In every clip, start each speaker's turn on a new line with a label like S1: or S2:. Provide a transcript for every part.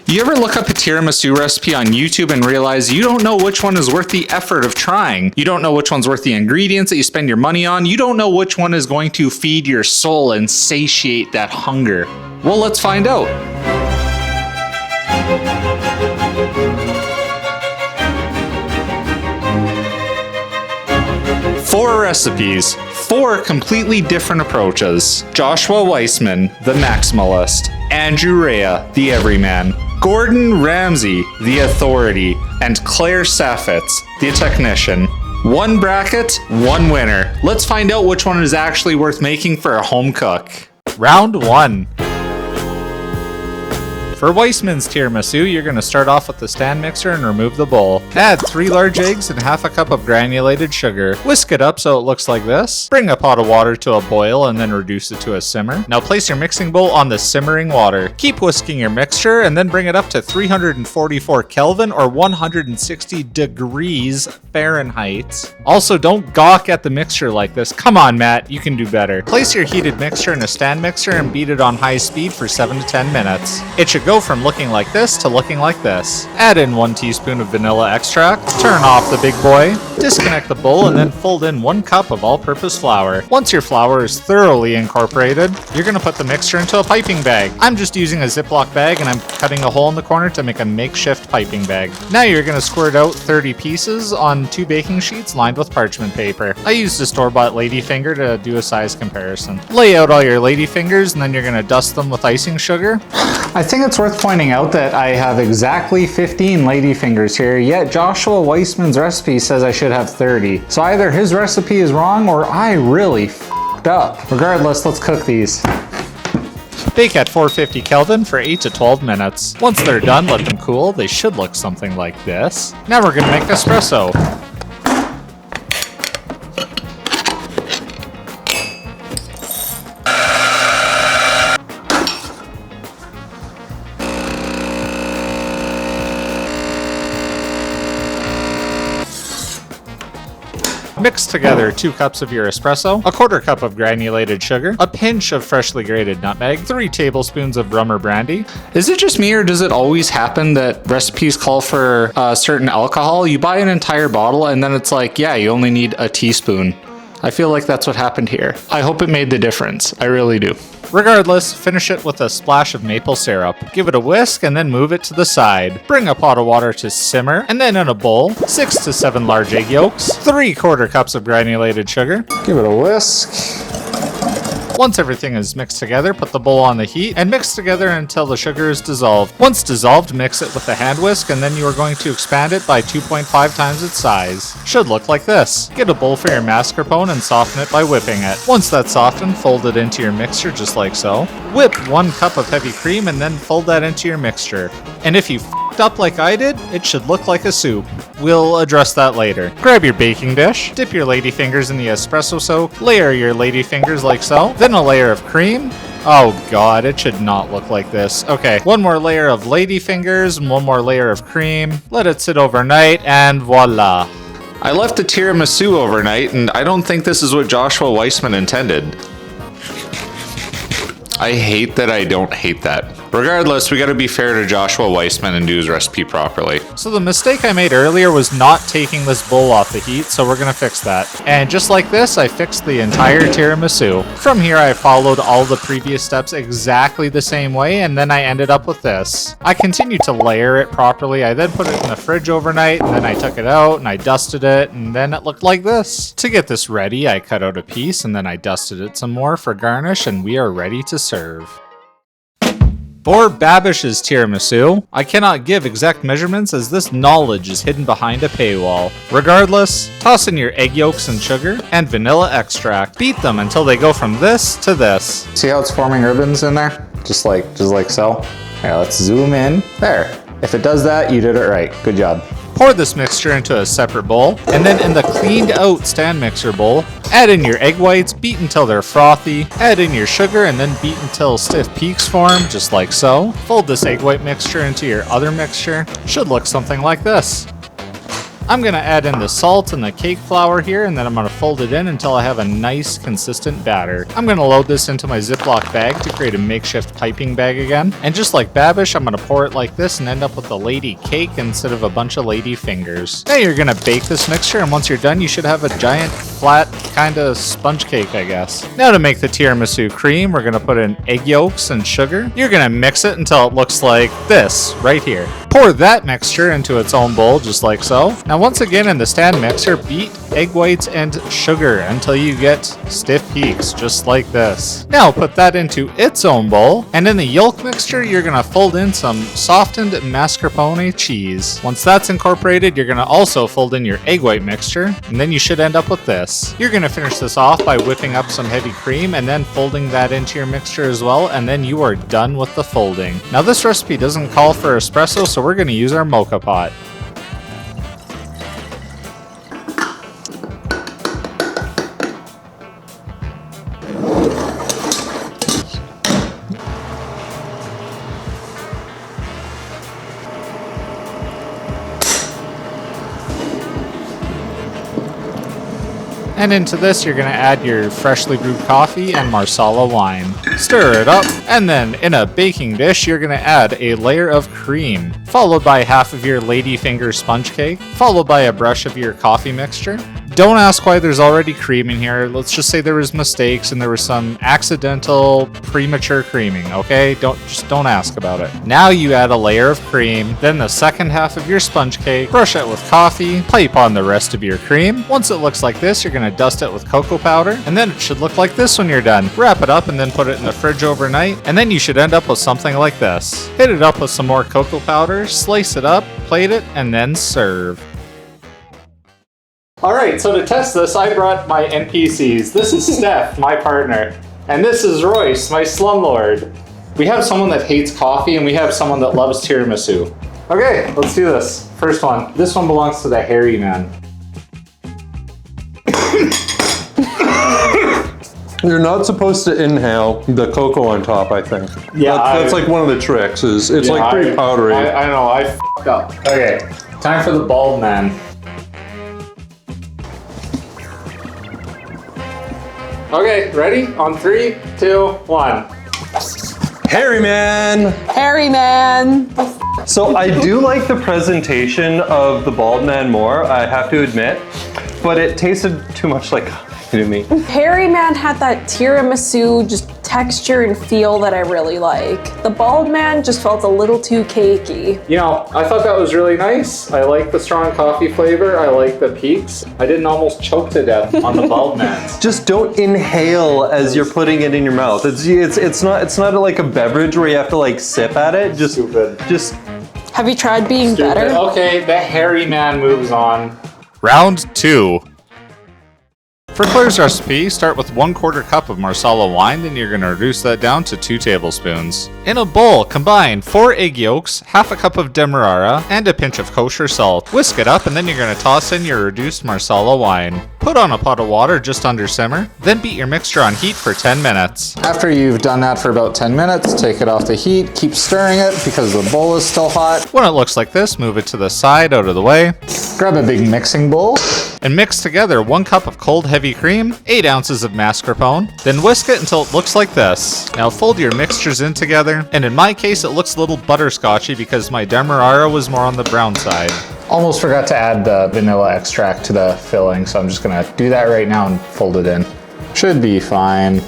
S1: You ever look up a tiramisu recipe on YouTube and realize you don't know which one is worth the effort of trying? You don't know which one's worth the ingredients that you spend your money on. You don't know which one is going to feed your soul and satiate that hunger. Well, let's find out. Four recipes, four completely different approaches. Joshua Weissman, the Maximalist. Andrew Rea, the Everyman. Gordon Ramsay, the Authority. And Claire Saffitz, the Technician. One bracket, one winner. Let's find out which one is actually worth making for a home cook. Round 1. For Weissman's tiramisu, you're going to start off with the stand mixer and remove the bowl. Add 3 large eggs and half a cup of granulated sugar. Whisk it up so it looks like this. Bring a pot of water to a boil and then reduce it to a simmer. Now place your mixing bowl on the simmering water. Keep whisking your mixture and then bring it up to 344 Kelvin or 160 degrees Fahrenheit. Also, don't gawk at the mixture like this. Come on, Matt, you can do better. Place your heated mixture in a stand mixer and beat it on high speed for 7 to 10 minutes. It should go from looking like this to looking like this. Add in 1 teaspoon of vanilla extract, turn off the big boy, disconnect the bowl, and then fold in 1 cup of all-purpose flour. Once your flour is thoroughly incorporated, you're going to put the mixture into a piping bag. I'm just using a Ziploc bag and I'm cutting a hole in the corner to make a makeshift piping bag. Now you're going to squirt out 30 pieces on 2 baking sheets lined with parchment paper. I used a store-bought ladyfinger to do a size comparison. Lay out all your ladyfingers and then you're going to dust them with icing sugar. I think it's worth pointing out that I have exactly 15 ladyfingers here, yet Joshua Weissman's recipe says I should have 30. So either his recipe is wrong or I really f***ed up. Regardless, let's cook these. Bake at 450 Kelvin for 8 to 12 minutes. Once they're done, let them cool. They should look something like this. Now we're gonna make espresso. Mix together 2 cups of your espresso, a 1/4 cup of granulated sugar, a pinch of freshly grated nutmeg, 3 tablespoons of rum or brandy. Is it just me or does it always happen that recipes call for a certain alcohol? You buy an entire bottle and then it's like, yeah, you only need a teaspoon. I feel like that's what happened here. I hope it made the difference. I really do. Regardless, finish it with a splash of maple syrup. Give it a whisk and then move it to the side. Bring a pot of water to simmer, and then in a bowl, 6 to 7 large egg yolks, 3/4 cups of granulated sugar. Give it a whisk. Once everything is mixed together, put the bowl on the heat and mix together until the sugar is dissolved. Once dissolved, mix it with a hand whisk and then you are going to expand it by 2.5 times its size. Should look like this. Get a bowl for your mascarpone and soften it by whipping it. Once that's softened, fold it into your mixture just like so. Whip 1 cup of heavy cream and then fold that into your mixture. And if you f***ed up like I did, it should look like a soup. We'll address that later. Grab your baking dish, dip your ladyfingers in the espresso soak, layer your ladyfingers like so, then a layer of cream. Oh god, it should not look like this. Okay, 1 more layer of ladyfingers and 1 more layer of cream. Let it sit overnight and voila. I left the tiramisu overnight and I don't think this is what Joshua Weissman intended. I hate that I don't hate that. Regardless, we gotta be fair to Joshua Weissman and do his recipe properly. So the mistake I made earlier was not taking this bowl off the heat, so we're gonna fix that. And just like this, I fixed the entire tiramisu. From here, I followed all the previous steps exactly the same way, and then I ended up with this. I continued to layer it properly. I then put it in the fridge overnight, and then I took it out, and I dusted it, and then it looked like this. To get this ready, I cut out a piece, and then I dusted it some more for garnish, and we are ready to serve. For Babish's tiramisu, I cannot give exact measurements as this knowledge is hidden behind a paywall. Regardless, toss in your egg yolks and sugar and vanilla extract. Beat them until they go from this to this. See how it's forming ribbons in there? Just like so. Here, let's zoom in. There. If it does that, you did it right. Good job. Pour this mixture into a separate bowl, and then in the cleaned out stand mixer bowl, add in your egg whites, beat until they're frothy, add in your sugar, and then beat until stiff peaks form, just like so. Fold this egg white mixture into your other mixture. Should look something like this. I'm gonna add in the salt and the cake flour here, and then I'm gonna fold it in until I have a nice consistent batter. I'm gonna load this into my Ziploc bag to create a makeshift piping bag again. And just like Babish, I'm gonna pour it like this and end up with a lady cake instead of a bunch of lady fingers. Now you're gonna bake this mixture, and once you're done, you should have a giant, flat, kinda sponge cake, I guess. Now to make the tiramisu cream, we're gonna put in egg yolks and sugar. You're gonna mix it until it looks like this, right here. Pour that mixture into its own bowl, just like so. Now once again in the stand mixer, beat egg whites and sugar until you get stiff peaks, just like this. Now put that into its own bowl, and in the yolk mixture, you're gonna fold in some softened mascarpone cheese. Once that's incorporated, you're gonna also fold in your egg white mixture, and then you should end up with this. You're gonna finish this off by whipping up some heavy cream and then folding that into your mixture as well, and then you are done with the folding. Now this recipe doesn't call for espresso, so we're gonna use our mocha pot. And into this, you're going to add your freshly brewed coffee and Marsala wine. Stir it up, and then in a baking dish, you're going to add a layer of cream, followed by half of your ladyfinger sponge cake, followed by a brush of your coffee mixture. Don't ask why there's already cream in here. Let's just say there was mistakes and there was some accidental premature creaming, okay? Don't ask about it. Now you add a layer of cream, then the second half of your sponge cake, brush it with coffee, pipe on the rest of your cream. Once it looks like this, you're gonna dust it with cocoa powder, and then it should look like this when you're done. Wrap it up and then put it in the fridge overnight, and then you should end up with something like this. Hit it up with some more cocoa powder, slice it up, plate it, and then serve. Alright, so to test this, I brought my NPCs. This is Steph, my partner, and this is Royce, my slumlord. We have someone that hates coffee, and we have someone that loves tiramisu. Okay, let's do this. First one. This one belongs to the hairy man.
S2: You're not supposed to inhale the cocoa on top, I think.
S1: Yeah,
S2: that's like one of the tricks. It's like pretty powdery.
S1: I know, I f***ed up. Okay, time for the bald man. Okay, ready? On 3, 2, 1.
S2: Hairy man!
S3: Hairy man!
S2: So I do like the presentation of the bald man more, I have to admit, but it tasted too much like coffee to me.
S3: Hairy man had that tiramisu just texture and feel that I really like. The bald man just felt a little too cakey.
S1: You know, I thought that was really nice. I like the strong coffee flavor. I like the peaks. I didn't almost choke to death on the bald man.
S2: Just don't inhale as you're putting it in your mouth. It's not like a beverage where you have to like sip at it. Just
S1: stupid.
S2: Just.
S3: Have you tried being
S1: Stupid.
S3: better?
S1: Okay, the hairy man moves on. Round 2. For Claire's recipe, start with 1/4 cup of Marsala wine, then you're going to reduce that down to 2 tablespoons. In a bowl, combine 4 egg yolks, half a cup of demerara, and a pinch of kosher salt. Whisk it up, and then you're going to toss in your reduced Marsala wine. Put on a pot of water just under simmer, then beat your mixture on heat for 10 minutes. After you've done that for about 10 minutes, take it off the heat, keep stirring it because the bowl is still hot. When it looks like this, move it to the side out of the way. Grab a big mixing bowl and mix together 1 cup of cold heavy cream, 8 ounces of mascarpone, then whisk it until it looks like this. Now fold your mixtures in together, and in my case it looks a little butterscotchy because my demerara was more on the brown side. Almost forgot to add the vanilla extract to the filling, so I'm just gonna do that right now and fold it in. Should be fine.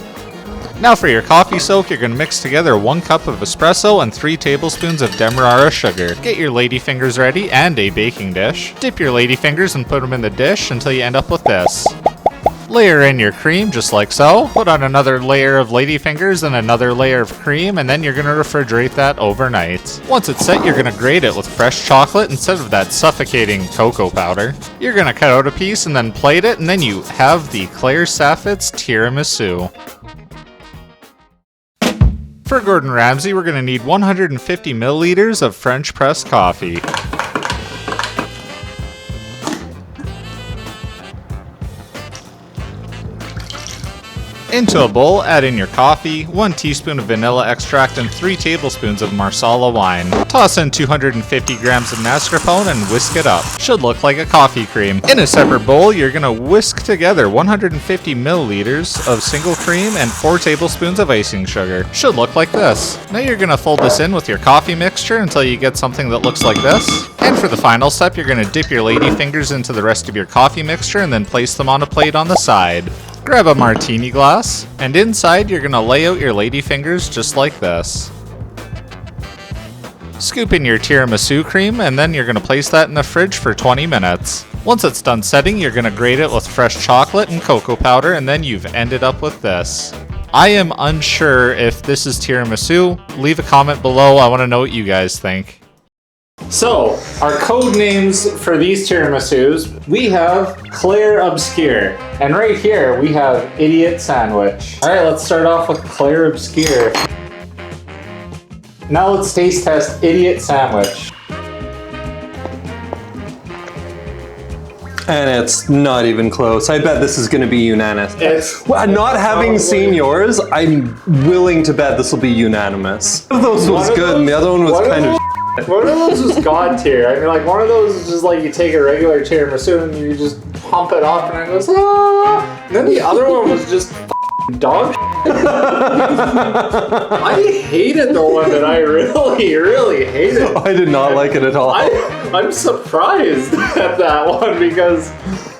S1: Now for your coffee soak, you're going to mix together 1 cup of espresso and 3 tablespoons of demerara sugar. Get your ladyfingers ready and a baking dish. Dip your ladyfingers and put them in the dish until you end up with this. Layer in your cream just like so. Put on another layer of ladyfingers and another layer of cream, and then you're going to refrigerate that overnight. Once it's set, you're going to grate it with fresh chocolate instead of that suffocating cocoa powder. You're going to cut out a piece and then plate it, and then you have the Claire's Saffitz tiramisu. For Gordon Ramsay, we're going to need 150 milliliters of French press coffee. Into a bowl, add in your coffee, 1 teaspoon of vanilla extract, and 3 tablespoons of Marsala wine. Toss in 250 grams of mascarpone and whisk it up. Should look like a coffee cream. In a separate bowl, you're gonna whisk together 150 milliliters of single cream and 4 tablespoons of icing sugar. Should look like this. Now you're gonna fold this in with your coffee mixture until you get something that looks like this. And for the final step, you're gonna dip your lady fingers into the rest of your coffee mixture and then place them on a plate on the side. Grab a martini glass, and inside you're gonna lay out your lady fingers just like this. Scoop in your tiramisu cream, and then you're gonna place that in the fridge for 20 minutes. Once it's done setting, you're gonna grate it with fresh chocolate and cocoa powder, and then you've ended up with this. I am unsure if this is tiramisu. Leave a comment below, I wanna know what you guys think. So, our code names for these tiramisus, we have Claire Obscure. And right here, we have Idiot Sandwich. All right, let's start off with Claire Obscure. Now let's taste test Idiot Sandwich.
S2: And it's not even close. I bet this is going to be unanimous. Not having seen yours, I'm willing to bet this will be unanimous. One of those was good, and the other one was kind of.
S1: One of those was God tier. I mean, like, one of those is just like you take a regular tiramisu and you just pump it off and it goes, ah! And then the other one was just dog shit. I hated the one that I really hated.
S2: I did not like it at all.
S1: I'm surprised at that one because,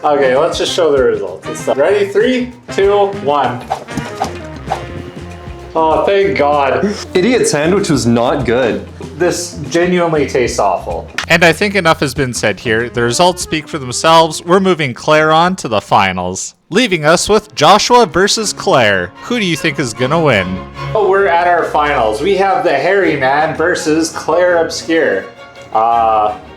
S1: okay, let's just show the results. Ready? 3, 2, 1. Oh, thank God.
S2: Idiot Sandwich was not good.
S1: This genuinely tastes awful. And I think enough has been said here. The results speak for themselves. We're moving Claire on to the finals, leaving us with Joshua versus Claire. Who do you think is gonna win? Oh, we're at our finals. We have the Hairy Man versus Claire Obscure.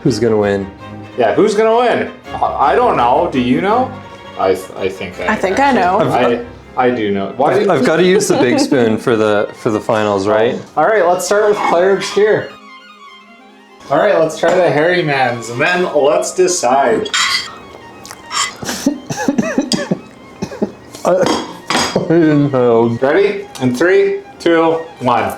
S2: Who's gonna win?
S1: Yeah, who's gonna win? I don't know. Do you know? I think I know. I do know.
S2: I've got to use the big spoon for the finals, right?
S1: All right, let's start with Claire Obscure. All right, let's try the Hairy Man's, and then let's decide.
S2: I didn't know.
S1: Ready? In 3, 2, 1.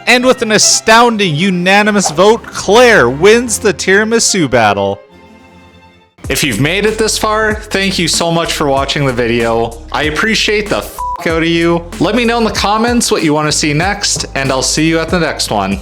S1: And with an astounding unanimous vote, Claire wins the tiramisu battle. If you've made it this far, thank you so much for watching the video. I appreciate the f*** out of you. Let me know in the comments what you want to see next, and I'll see you at the next one.